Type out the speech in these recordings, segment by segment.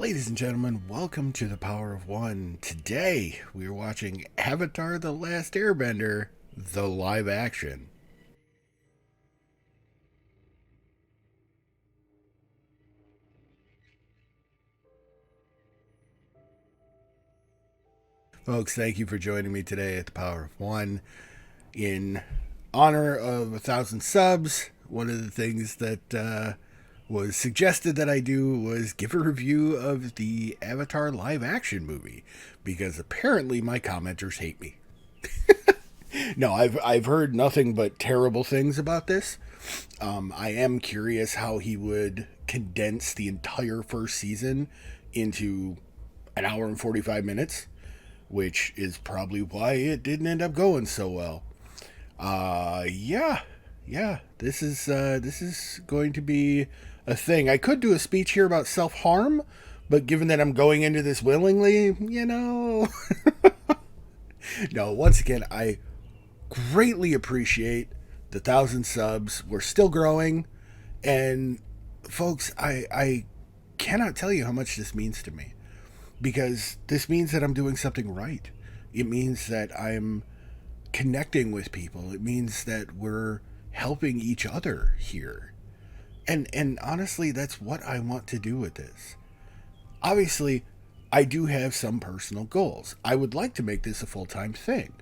Ladies and gentlemen, welcome to the Power of One. Today, we are watching Avatar The Last Airbender, the live action. Folks, thank you for joining me today at the Power of One. In honor of 1,000 subs, one of the things that was suggested that I do was give a review of the Avatar live action movie, because apparently my commenters hate me. No, I've heard nothing but terrible things about this. I am curious how he would condense the entire first season into an hour and 45 minutes, which is probably why it didn't end up going so well. Yeah, this is going to be a thing. I could do a speech here about self harm, but given that I'm going into this willingly, no. Once again, I greatly appreciate the 1,000 subs. We're still growing, and folks, I cannot tell you how much this means to me, because this means that I'm doing something right. It means that I'm connecting with people. It means that we're helping each other here. And honestly, that's what I want to do with this. Obviously, I do have some personal goals. I would like to make this a full-time thing.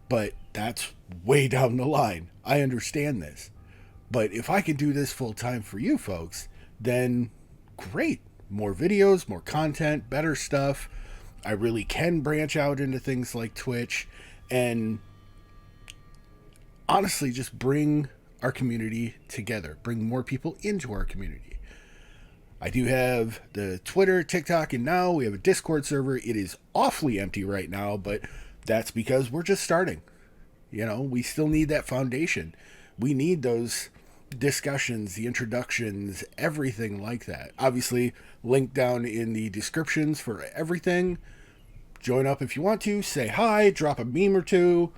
But that's way down the line. I understand this. But if I can do this full time for you folks, then great. More videos, more content, better stuff. I really can branch out into things like Twitch and honestly just bring our community together, bring more people into our community. I do have the Twitter, TikTok, and now we have a Discord server. It is awfully empty right now, but that's because we're just starting. We still need that foundation. We need those discussions, the introductions, everything like that. Obviously, link down in the descriptions for everything. Join up if you want to. Say hi, drop a meme or two.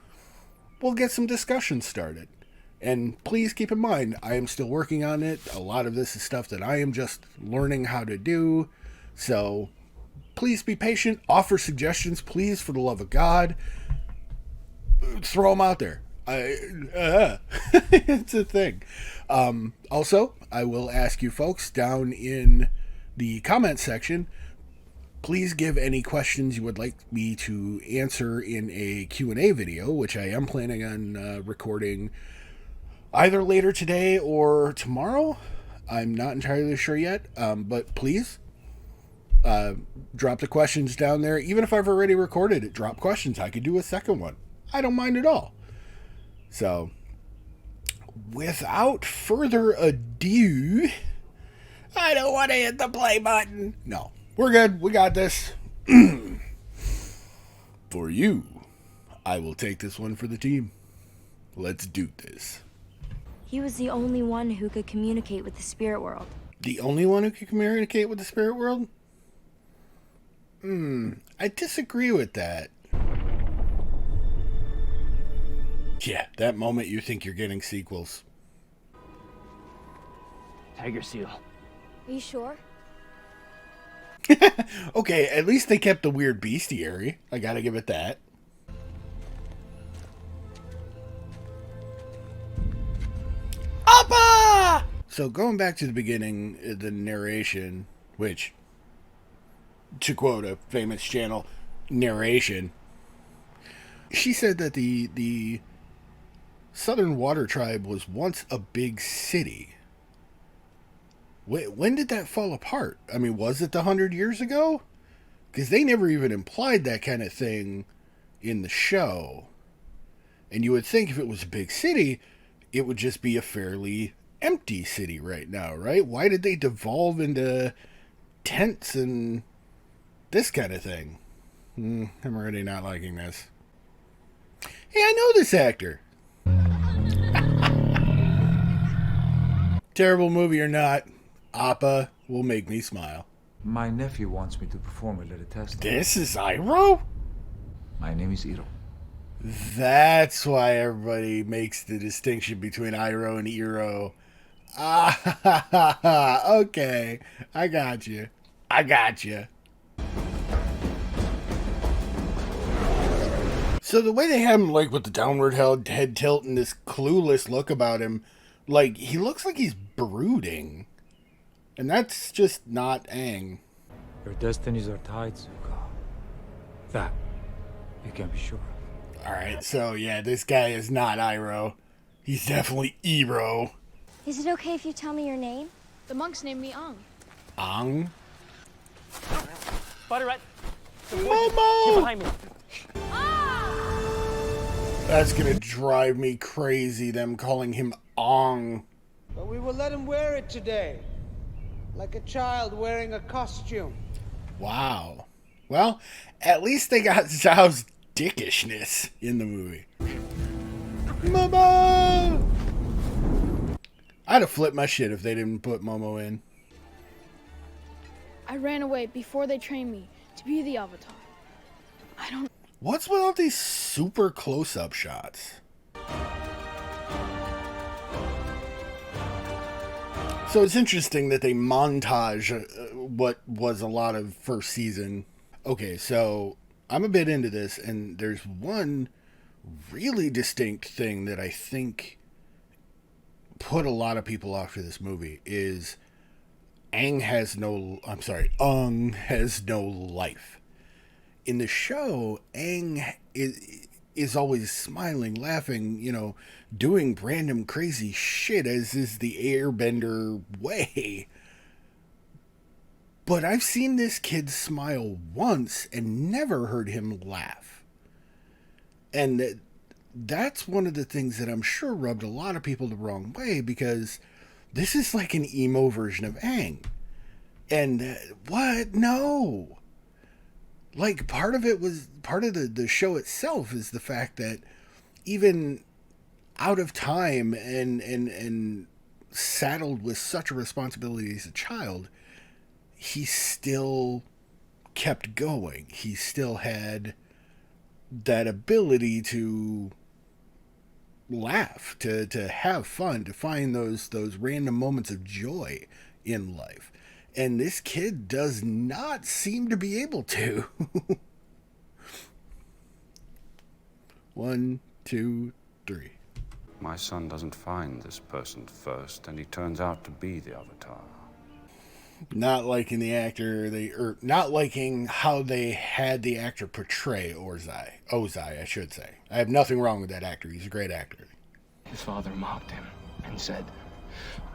We'll get some discussions started. And please keep in mind, I am still working on it. A lot of this is stuff that I am just learning how to do. So please be patient. Offer suggestions, please, for the love of God. Throw them out there. It's a thing. Also, I will ask you folks down in the comment section, please give any questions you would like me to answer in a Q&A video, which I am planning on recording either later today or tomorrow. I'm not entirely sure yet, but please drop the questions down there. Even if I've already recorded it, drop questions. I could do a second one. I don't mind at all. So, without further ado, I don't want to hit the play button. No, we're good. We got this. For you, I will take this one for the team. Let's do this. He was the only one who could communicate with the spirit world. The only one who could communicate with the spirit world? I disagree with that. Yeah, that moment you think you're getting sequels. Tiger seal. Are you sure? Okay, at least they kept the weird bestiary. I gotta give it that. Appa! So going back to the beginning, the narration, which, to quote a famous channel, narration, she said that the Southern Water Tribe was once a big city. When did that fall apart? I mean, was it 100 years ago? Because they never even implied that kind of thing in the show. And you would think if it was a big city, it would just be a fairly empty city right now, right? Why did they devolve into tents and this kind of thing? I'm already not liking this. Hey, I know this actor. Terrible movie or not, Appa will make me smile. My nephew wants me to perform a little test. This is Iroh? My name is Iro. That's why everybody makes the distinction between Iroh and Iro. Ah, okay. I got you. I got you. So the way they have him, like with the downward head tilt and this clueless look about him, like he looks like he's brooding, and that's just not Aang. Your destinies are tied, Zuko. That you can be sure of. All right, so yeah, this guy is not Iroh. He's definitely Ero. Is it okay if you tell me your name? The monks named me Ang. Ang? Butter right. Momo! Get behind me. That's gonna drive me crazy, them calling him Ang. But we will let him wear it today. Like a child wearing a costume. Wow. Well, at least they got Zhao's dickishness in the movie. Momo! I'd have flipped my shit if they didn't put Momo in. I ran away before they trained me to be the Avatar. I don't... What's with all these super close-up shots? So it's interesting that they montage what was a lot of first season. Okay, so I'm a bit into this, and there's one really distinct thing that I think put a lot of people off to this movie is Ung has no life. In the show, Aang is always smiling, laughing, you know, doing random crazy shit, as is the Airbender way. But I've seen this kid smile once and never heard him laugh. And that's one of the things that I'm sure rubbed a lot of people the wrong way, because this is like an emo version of Aang. And what? No. Like, part of the show itself is the fact that even out of time and saddled with such a responsibility as a child, he still kept going. He still had that ability to laugh, to have fun, to find those random moments of joy in life. And this kid does not seem to be able to. 1, 2, 3. My son doesn't find this person first, and he turns out to be the Avatar. Not liking the actor, not liking how they had the actor portray Ozai, I should say. I have nothing wrong with that actor. He's a great actor. His father mocked him and said,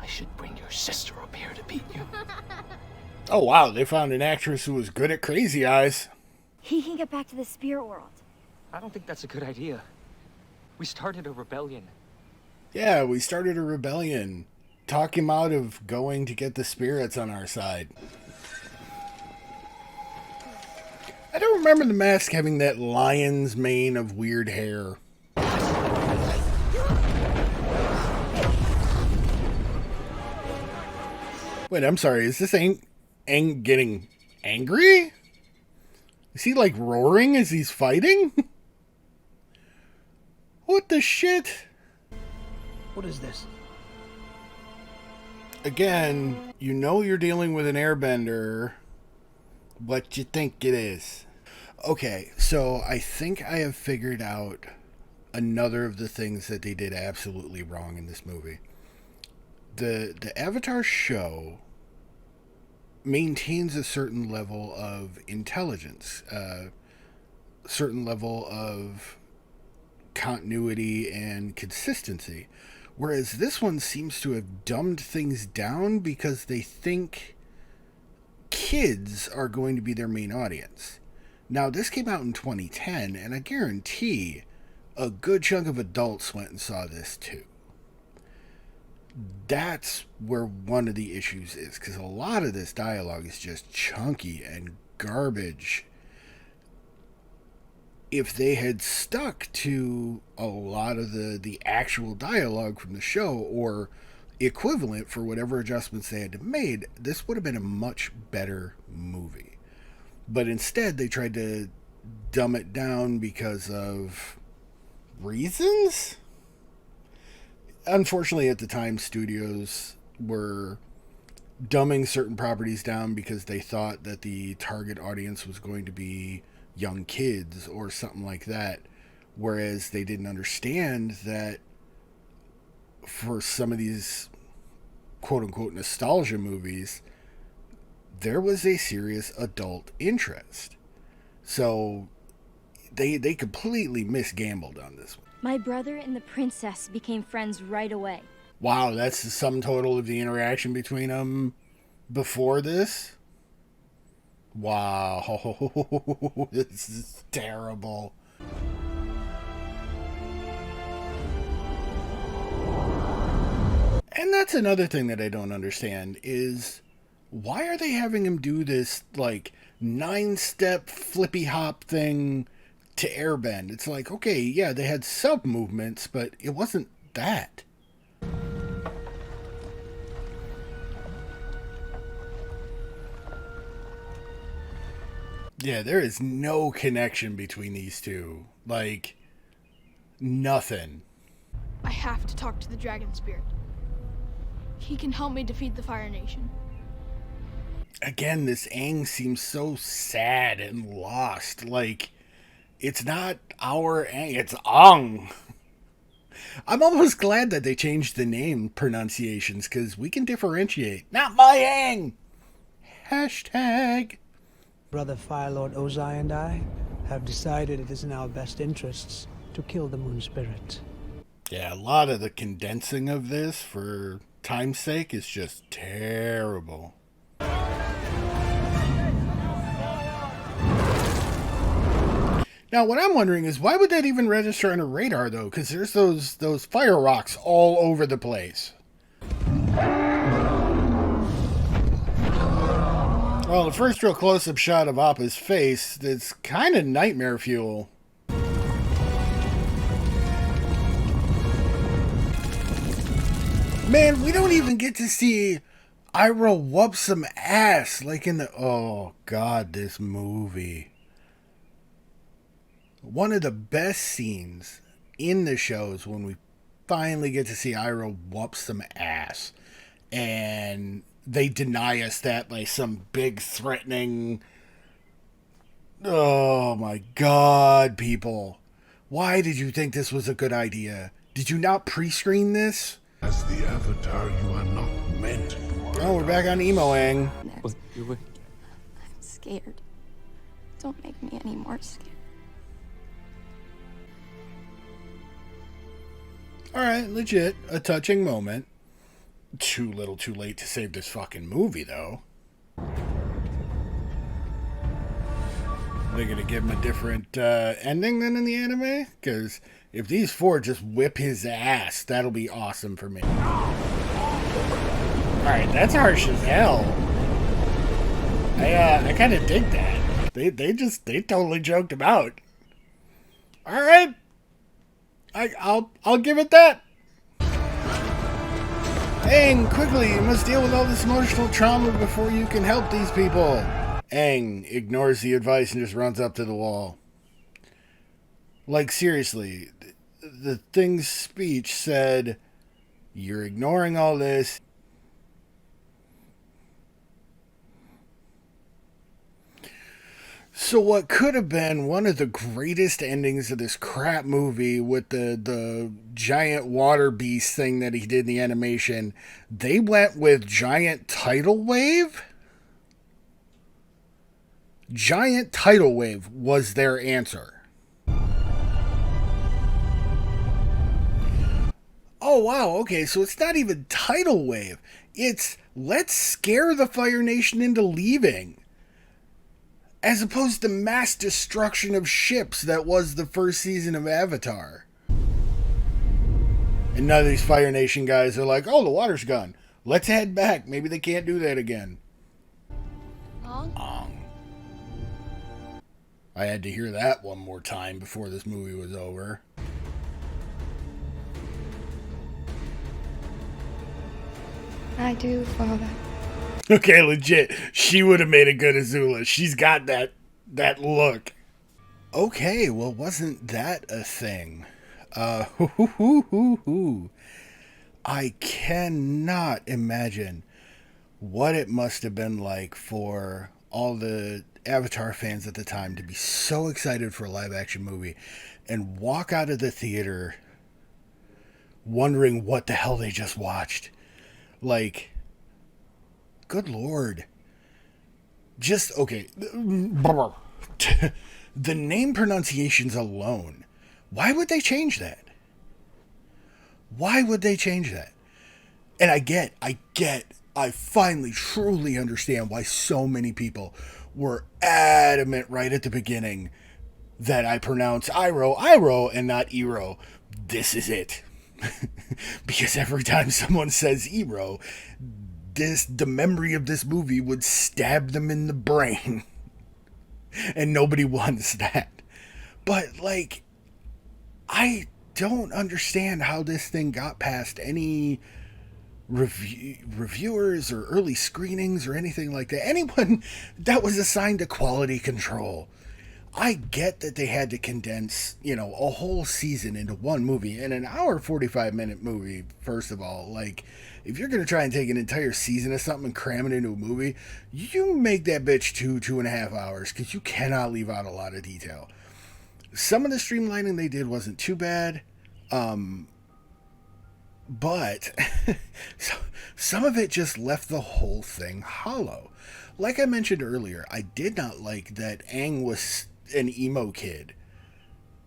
I should bring your sister up here to beat you. Oh, wow. They found an actress who was good at crazy eyes. He can get back to the spirit world. I don't think that's a good idea. We started a rebellion. Yeah, we started a rebellion. Talk him out of going to get the spirits on our side. I don't remember the mask having that lion's mane of weird hair. Wait, I'm sorry. Is this Aang getting angry? Is he like roaring as he's fighting? What the shit? What is this? Again, you know you're dealing with an airbender. What you think it is? Okay, so I think I have figured out another of the things that they did absolutely wrong in this movie. The Avatar show maintains a certain level of intelligence, a certain level of continuity and consistency. Whereas this one seems to have dumbed things down because they think kids are going to be their main audience. Now, this came out in 2010, and I guarantee a good chunk of adults went and saw this too. That's where one of the issues is, because a lot of this dialogue is just chunky and garbage. If they had stuck to a lot of the actual dialogue from the show, or equivalent for whatever adjustments they had to made, this would have been a much better movie. But instead, they tried to dumb it down because of reasons? Unfortunately, at the time, studios were dumbing certain properties down because they thought that the target audience was going to be young kids or something like that. Whereas they didn't understand that for some of these quote unquote nostalgia movies, there was a serious adult interest. So they completely misgambled on this one. My brother and the princess became friends right away. Wow, that's the sum total of the interaction between them before this? Wow, this is terrible. And that's another thing that I don't understand is why are they having him do this like 9-step flippy hop thing to airbend? It's like, okay, yeah, they had sub movements, but it wasn't that. Yeah, there is no connection between these two. Like, nothing. I have to talk to the Dragon Spirit. He can help me defeat the Fire Nation. Again, this Aang seems so sad and lost. Like, it's not our Aang, it's Ang. I'm almost glad that they changed the name pronunciations, because we can differentiate. Not my Aang! Hashtag. Brother Fire Lord Ozai and I have decided it is in our best interests to kill the Moon Spirit. Yeah, a lot of the condensing of this for time's sake is just terrible. Now, what I'm wondering is why would that even register on a radar, though? Because there's those fire rocks all over the place. Well, the first real close-up shot of Appa's face, it's kind of nightmare fuel. Man, we don't even get to see Iroh whoop some ass like in the... Oh, God, this movie. One of the best scenes in the show is when we finally get to see Iroh whoop some ass. And they deny us that by some big threatening... Oh, my God, people. Why did you think this was a good idea? Did you not pre-screen this? As the Avatar, you are not meant to. Oh, we're back on Emo Aang. I'm scared. Don't make me any more scared. Alright, legit. A touching moment. Too little too late to save this fucking movie, though. They're gonna give him a different ending than in the anime? Because if these four just whip his ass, that'll be awesome for me. Alright, that's harsh as hell. I kind of dig that. They totally joked him out. Alright. I'll give it that. Aang, quickly, you must deal with all this emotional trauma before you can help these people. Aang ignores the advice and just runs up to the wall. Like, seriously, the thing's speech said, you're ignoring all this. So what could have been one of the greatest endings of this crap movie with the giant water beast thing that he did in the animation, they went with giant tidal wave? Giant tidal wave was their answer. Oh, wow, okay, so it's not even tidal wave. It's let's scare the Fire Nation into leaving. As opposed to mass destruction of ships that was the first season of Avatar. And none of these Fire Nation guys are like, oh, the water's gone. Let's head back. Maybe they can't do that again. I had to hear that one more time before this movie was over. I do, Father. Okay, legit. She would have made a good Azula. She's got that look. Okay, well, wasn't that a thing? I cannot imagine what it must have been like for all the Avatar fans at the time to be so excited for a live action movie and walk out of the theater wondering what the hell they just watched. Like, good Lord. Just, okay. The name pronunciations alone. Why would they change that? Why would they change that? And I finally truly understand why so many people were adamant right at the beginning that I pronounce Iroh, and not Ero. This is it. Because every time someone says Ero, the memory of this movie would stab them in the brain. And nobody wants that. But, like, I don't understand how this thing got past any reviewers or early screenings or anything like that. Anyone that was assigned to quality control. I get that they had to condense, a whole season into one movie, and an hour 45-minute movie, first of all. Like, if you're going to try and take an entire season of something and cram it into a movie, you make that bitch 2.5 hours, because you cannot leave out a lot of detail. Some of the streamlining they did wasn't too bad, but some of it just left the whole thing hollow. Like I mentioned earlier, I did not like that Aang was an emo kid,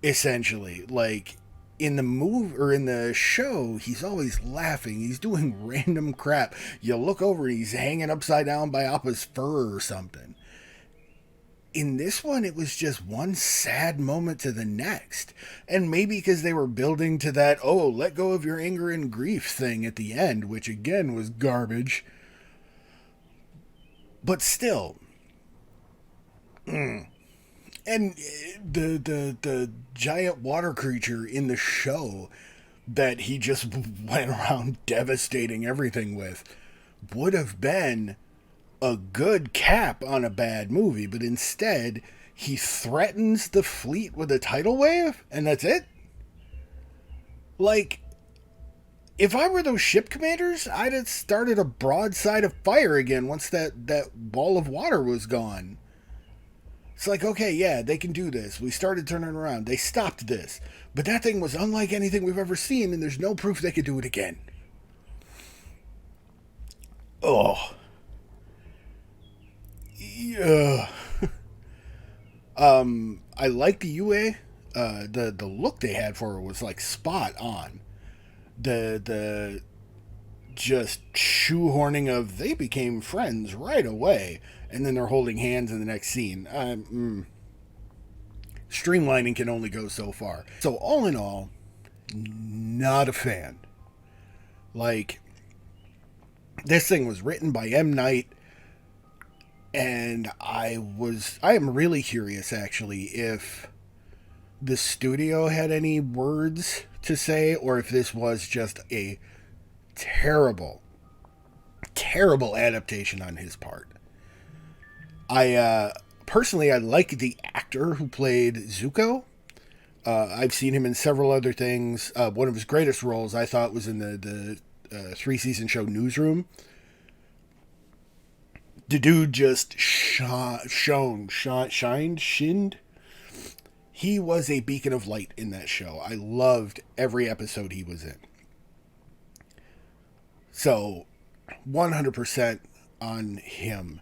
essentially. Like, in the movie or in the show, he's always laughing, he's doing random crap. You look over and he's hanging upside down by Appa's fur or something. In this one, it was just one sad moment to the next. And maybe because they were building to that, let go of your anger and grief thing at the end, which again was garbage. But still. And the giant water creature in the show that he just went around devastating everything with would have been a good cap on a bad movie, but instead he threatens the fleet with a tidal wave, and that's it? Like, if I were those ship commanders, I'd have started a broadside of fire again once that wall of water was gone. It's like, okay, yeah, they can do this. We started turning around. They stopped this. But that thing was unlike anything we've ever seen, and there's no proof they could do it again. Oh. Yeah. I like the UA. The look they had for her was like spot on. The just shoehorning of they became friends right away, and then they're holding hands in the next scene. Streamlining can only go so far. So all in all, not a fan. Like, this thing was written by M. Night. And I am really curious, actually, if the studio had any words to say, or if this was just a terrible, terrible adaptation on his part. Personally, I like the actor who played Zuko. I've seen him in several other things. One of his greatest roles, I thought, was in the 3-season show Newsroom. The dude just shinned. He was a beacon of light in that show. I loved every episode he was in. So, 100% on him.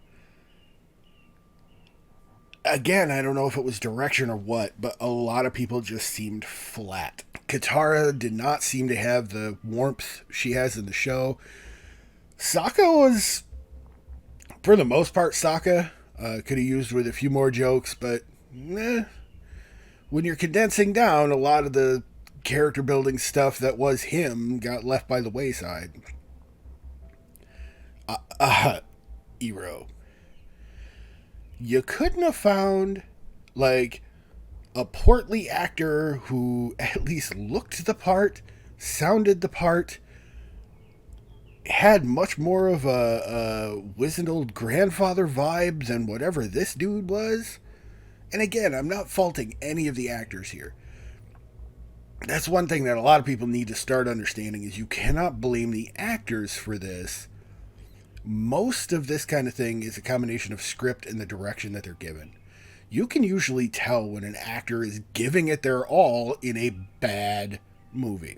Again, I don't know if it was direction or what, but a lot of people just seemed flat. Katara did not seem to have the warmth she has in the show. Sokka was, for the most part, Sokka. Could have used with a few more jokes, but when you're condensing down, a lot of the character building stuff that was him got left by the wayside. Ero. You couldn't have found, like, a portly actor who at least looked the part, sounded the part, had much more of a wizened old grandfather vibe than whatever this dude was. And again, I'm not faulting any of the actors here. That's one thing that a lot of people need to start understanding, is you cannot blame the actors for this most of this kind of thing is a combination of script and the direction that they're given. You can usually tell when an actor is giving it their all in a bad movie.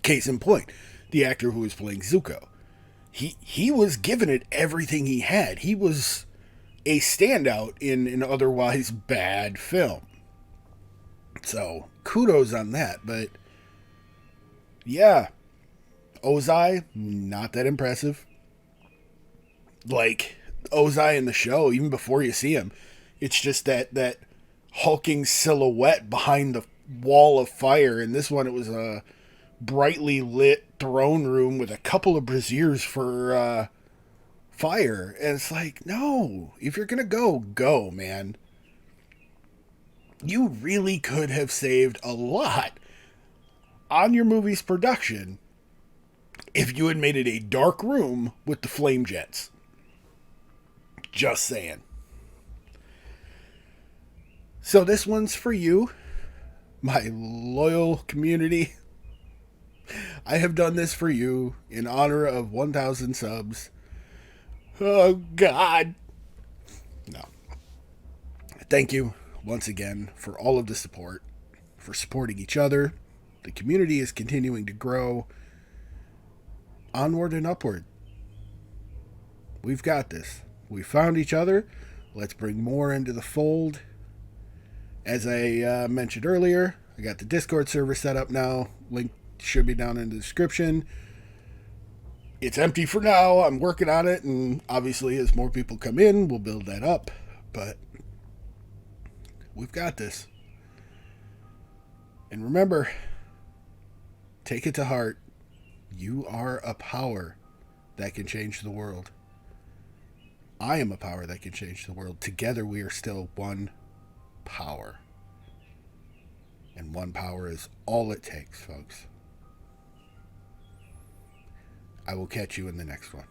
Case in point, the actor who was playing Zuko. He was giving it everything he had. He was a standout in an otherwise bad film. So, kudos on that. But, yeah, Ozai, not that impressive. Like, Ozai in the show, even before you see him, it's just that hulking silhouette behind the wall of fire. In this one, it was a brightly lit throne room with a couple of braziers for fire. And it's like, no, if you're gonna go, man. You really could have saved a lot on your movie's production if you had made it a dark room with the flame jets. Just saying. So this one's for you, my loyal community. I have done this for you in honor of 1,000 subs. Oh, God. No. Thank you once again for all of the support, for supporting each other. The community is continuing to grow. Onward and upward. We've got this. We found each other. Let's bring more into the fold. As I mentioned earlier, I got the Discord server set up now. Link should be down in the description. It's empty for now. I'm working on it, and obviously as more people come in, we'll build that up. But we've got this. And remember, take it to heart. You are a power that can change the world. I am a power that can change the world. Together we are still one power. And one power is all it takes, folks. I will catch you in the next one.